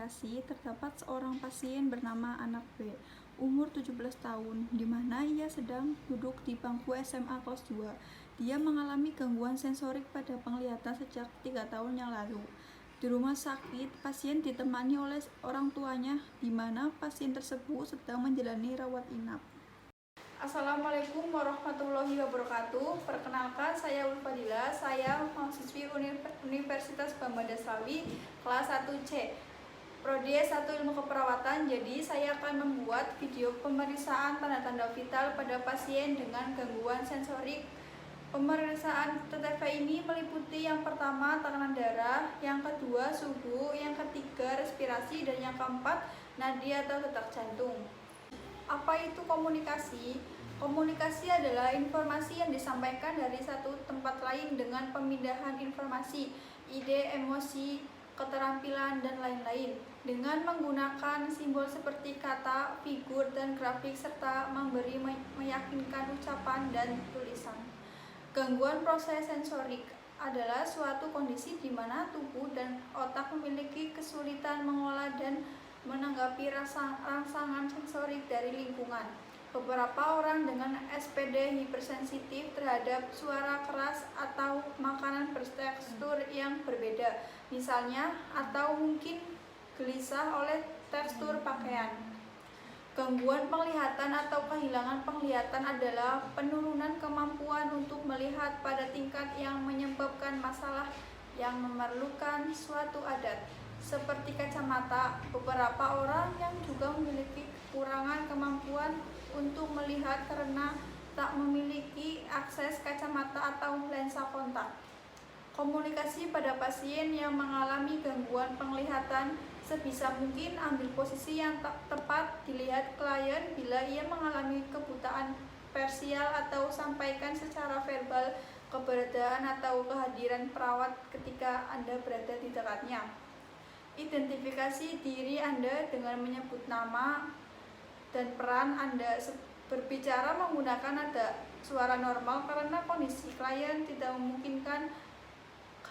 komunikasi, terdapat seorang pasien bernama anak B, umur 17 tahun, di mana ia sedang duduk di bangku SMA kelas 2. Dia mengalami gangguan sensorik pada penglihatan sejak 3 tahun yang lalu. Di rumah sakit, pasien ditemani oleh orang tuanya, di mana pasien tersebut sedang menjalani rawat inap. Assalamualaikum warahmatullahi wabarakatuh. Perkenalkan, saya Ulfadila. Saya mahasiswi Universitas Bambang Daslawi kelas 1C, Prodi S1 Ilmu Keperawatan. Jadi saya akan membuat video pemeriksaan tanda-tanda vital pada pasien dengan gangguan sensorik. Pemeriksaan TTV ini meliputi yang pertama tekanan darah, yang kedua suhu, yang ketiga respirasi, dan yang keempat nadi atau detak jantung. Apa itu komunikasi? Komunikasi adalah informasi yang disampaikan dari satu tempat lain dengan pemindahan informasi, ide, emosi, keterampilan, dan lain-lain dengan menggunakan simbol seperti kata, figur, dan grafik serta memberi meyakinkan ucapan dan tulisan. Gangguan proses sensorik adalah suatu kondisi di mana tubuh dan otak memiliki kesulitan mengolah dan menanggapi rangsangan sensorik dari lingkungan. Beberapa orang dengan SPD hipersensitif terhadap suara keras atau makanan bertekstur yang berbeda, misalnya, atau mungkin gelisah oleh tekstur pakaian. Gangguan penglihatan atau kehilangan penglihatan adalah penurunan kemampuan untuk melihat pada tingkat yang menyebabkan masalah yang memerlukan suatu adat. Seperti kacamata, beberapa orang yang juga memiliki kekurangan kemampuan untuk melihat karena tak memiliki akses kacamata atau lensa kontak. Komunikasi pada pasien yang mengalami gangguan penglihatan, sebisa mungkin ambil posisi yang tepat, dilihat klien bila ia mengalami kebutaan parsial atau sampaikan secara verbal keberadaan atau kehadiran perawat ketika Anda berada di dekatnya. Identifikasi diri Anda dengan menyebut nama dan peran Anda. Berbicara menggunakan nada suara normal karena kondisi klien tidak memungkinkan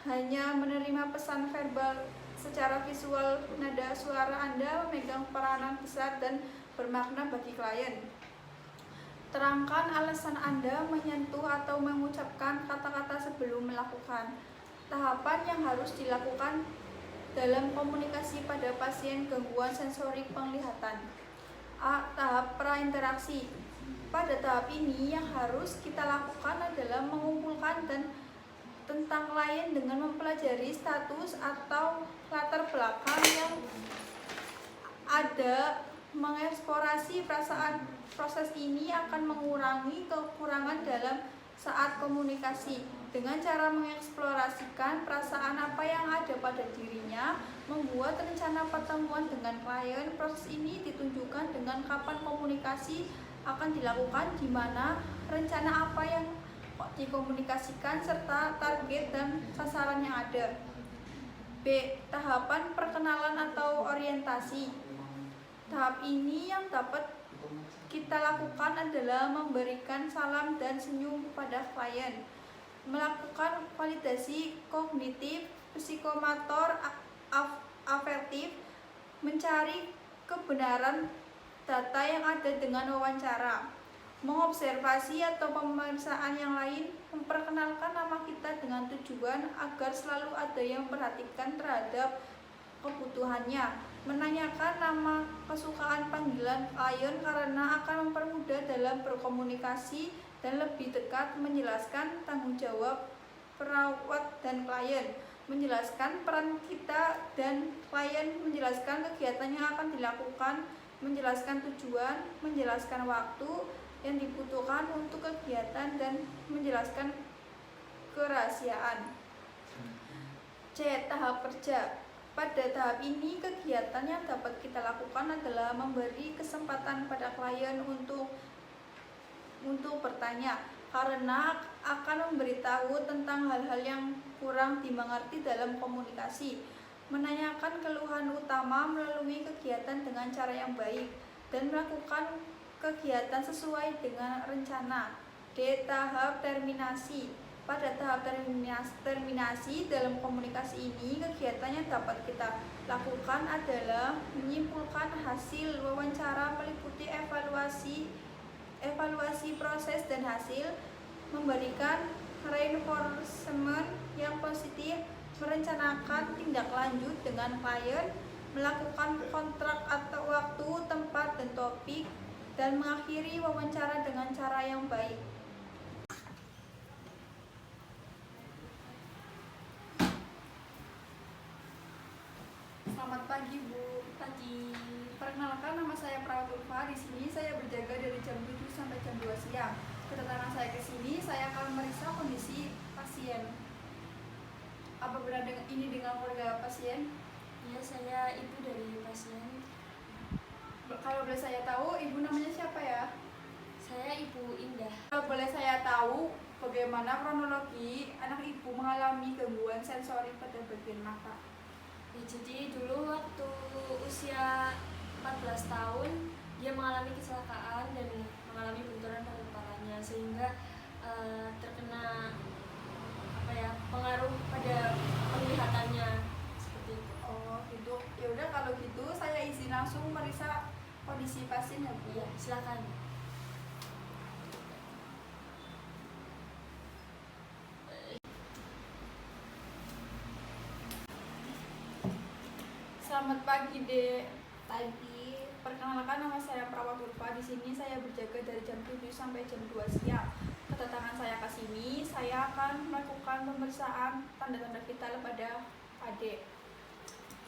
hanya menerima pesan verbal. Secara visual, nada suara Anda memegang peranan besar dan bermakna bagi klien. Terangkan alasan Anda menyentuh atau mengucapkan kata-kata sebelum melakukan. Tahapan yang harus dilakukan dalam komunikasi pada pasien gangguan sensorik penglihatan. A. Tahap prainteraksi. Pada tahap ini yang harus kita lakukan adalah mengumpulkan dan tentang klien dengan mempelajari status atau latar belakang yang ada, mengeksplorasi perasaan. Proses ini akan mengurangi kekurangan dalam saat komunikasi dengan cara mengeksplorasikan perasaan apa yang ada pada dirinya, membuat rencana pertemuan dengan klien. Proses ini ditunjukkan dengan kapan komunikasi akan dilakukan, di mana, rencana apa yang dikomunikasikan, serta target dan sasaran yang ada. B. Tahapan perkenalan atau orientasi. Tahap ini yang dapat kita lakukan adalah memberikan salam dan senyum pada klien, melakukan validasi kognitif, psikomotor, afektif, mencari kebenaran data yang ada dengan wawancara, mengobservasi atau pemeriksaan yang lain, memperkenalkan nama kita dengan tujuan agar selalu ada yang memperhatikan terhadap kebutuhannya, menanyakan nama kesukaan panggilan klien karena akan mempermudah dalam berkomunikasi dan lebih dekat, menjelaskan tanggung jawab perawat dan klien, menjelaskan peran kita dan klien, menjelaskan kegiatan yang akan dilakukan, menjelaskan tujuan, menjelaskan waktu yang dibutuhkan untuk kegiatan, dan menjelaskan kerahasiaan. C. Tahap kerja. Pada tahap ini, kegiatan yang dapat kita lakukan adalah memberi kesempatan pada klien untuk bertanya, karena akan memberitahu tentang hal-hal yang kurang dimengerti dalam komunikasi, menanyakan keluhan utama melalui kegiatan dengan cara yang baik, dan melakukan kegiatan sesuai dengan rencana. D. Tahap terminasi. Pada tahap terminasi dalam komunikasi ini, kegiatan yang dapat kita lakukan adalah menyimpulkan hasil wawancara, meliputi evaluasi proses dan hasil, memberikan reinforcement yang positif, merencanakan tindak lanjut dengan klien, melakukan kontrak atau waktu, tempat, dan topik, dan mengakhiri wawancara dengan cara yang baik. Selamat pagi, Bu. Pagi. Perkenalkan, nama saya Perawat Ulfa. Di sini saya berjaga dari jam 7 sampai jam 2 siang. Kedatangan saya ke sini, saya akan memeriksa kondisi pasien. Apa benar ini dengan keluarga pasien? Ya, saya ibu dari pasien. Kalau boleh saya tahu, ibu namanya siapa ya? Saya Ibu Indah. Kalau boleh saya tahu, bagaimana kronologi anak ibu mengalami gangguan sensori pada bagian mata? Ya, jadi dulu waktu usia 14 tahun dia mengalami kecelakaan dan mengalami benturan pada kepalanya sehingga terkena pengaruh pada penglihatannya seperti itu. Oh gitu. Ya udah kalau gitu saya izin langsung meriksa kondisi pasien ya, Bu. Iya, silakan. Selamat pagi, Dek. Pagi. Perkenalkan, nama saya Perawat Ulfa. Di sini saya berjaga dari jam 7 sampai jam 2 siang. Kedatangan saya ke sini, saya akan melakukan pemeriksaan tanda-tanda vital pada Adek.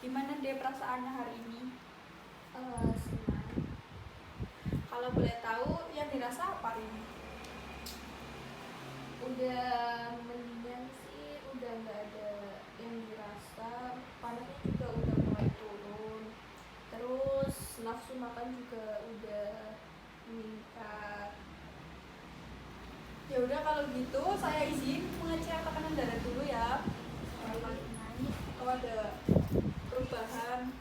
Gimana, Dek, perasaannya hari ini? Senang. Kalau boleh tahu, yang dirasa apa hari ini? Udah mendingan sih, udah nggak ada yang dirasa, panasnya juga udah mulai turun, terus nafsu makan juga udah meningkat. Ya udah kalau gitu saya izin mengecek tekanan darah dulu ya. Kalau naik, kalau ada perubahan.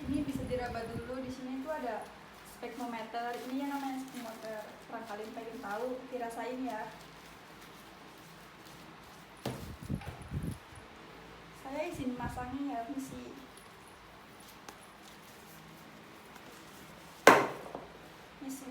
Ini bisa diraba dulu. Di sini tuh ada spektrometer. Ini yang namanya spektrometer. Barangkali pengen tahu, dirasain ya. Saya izin masangnya ya, misi. Misi.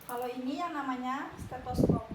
Kalau ini yang namanya stetoskop.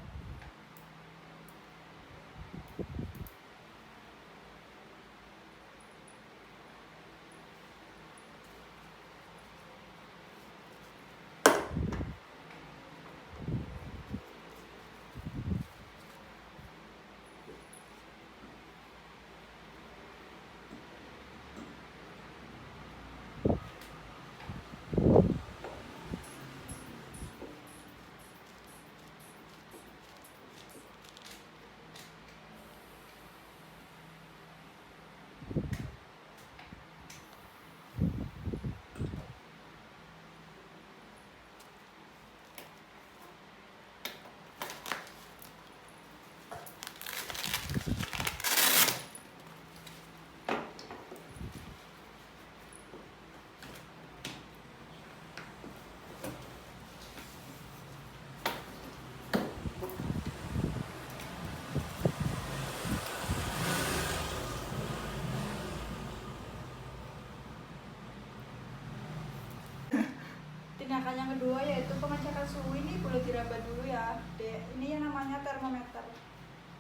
Tindakan yang kedua yaitu pengecekan suhu. Ini boleh diraba dulu ya, Dek. Ini yang namanya termometer.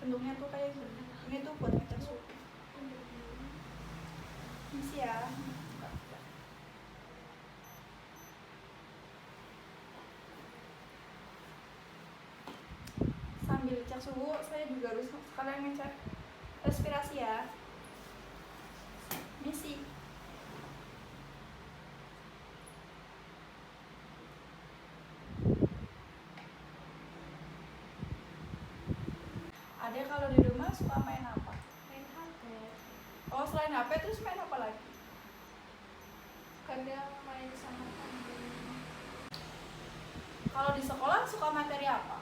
Bentuknya tuh kayak gini. Ini tuh buat ngecek suhu. Ini sih ya. Sambil cek suhu, saya juga harus sekalian ngecek respirasi ya. Misi. Ade kalau di rumah suka main apa? Main HP. Oh, selain HP terus main apa lagi? Kadang main sama temen. Kalau di sekolah suka materi apa?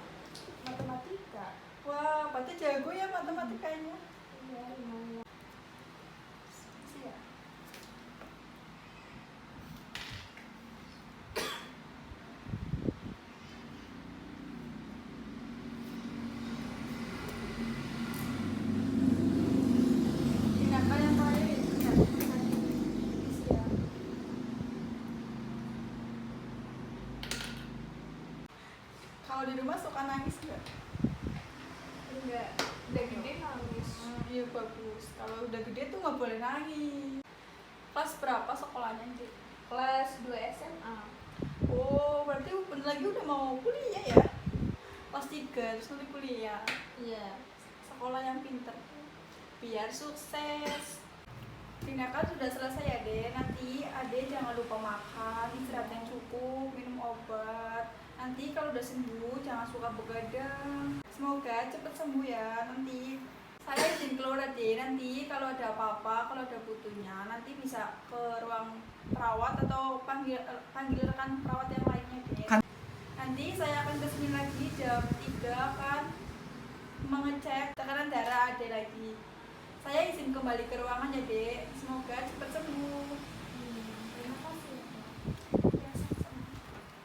Matematika. Wah, berarti jago ya matematikanya. Iya, lumayan. Iya. Tindakan yang terakhir itu ya. Iya. Kalau di rumah suka nangis nggak? Enggak, udah gede nangis. Iya bagus. Kalau udah gede tuh nggak boleh nangis. Kelas berapa sekolahnya, Dik? Kelas 2 SMA. Oh, berarti bentar lagi udah mau kuliah ya? Kelas 3 terus nanti kuliah. Iya. Sekolah yang pinter. Biar sukses. Tindakan sudah selesai ya, Dek. Nanti Ade jangan lupa makan, istirahat yang cukup, minum obat. Nanti kalau udah sembuh jangan suka begadang. Semoga cepet sembuh ya. Nanti saya izin keluar Ade. Nanti kalau ada apa-apa, kalau ada butuhnya, nanti bisa ke ruang perawat atau panggil rekan perawat yang lainnya, Dek. Nanti saya akan kesini lagi jam 3 akan mengecek tekanan darah Ade lagi. Saya izin kembali ke ruangan ya, Dek. Semoga cepat sembuh. Terima kasih. Ya, sama-sama.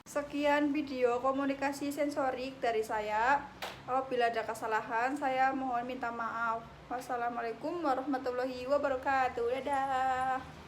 Sekian video komunikasi sensorik dari saya. Apabila ada kesalahan, saya mohon minta maaf. Wassalamualaikum warahmatullahi wabarakatuh. Dadah.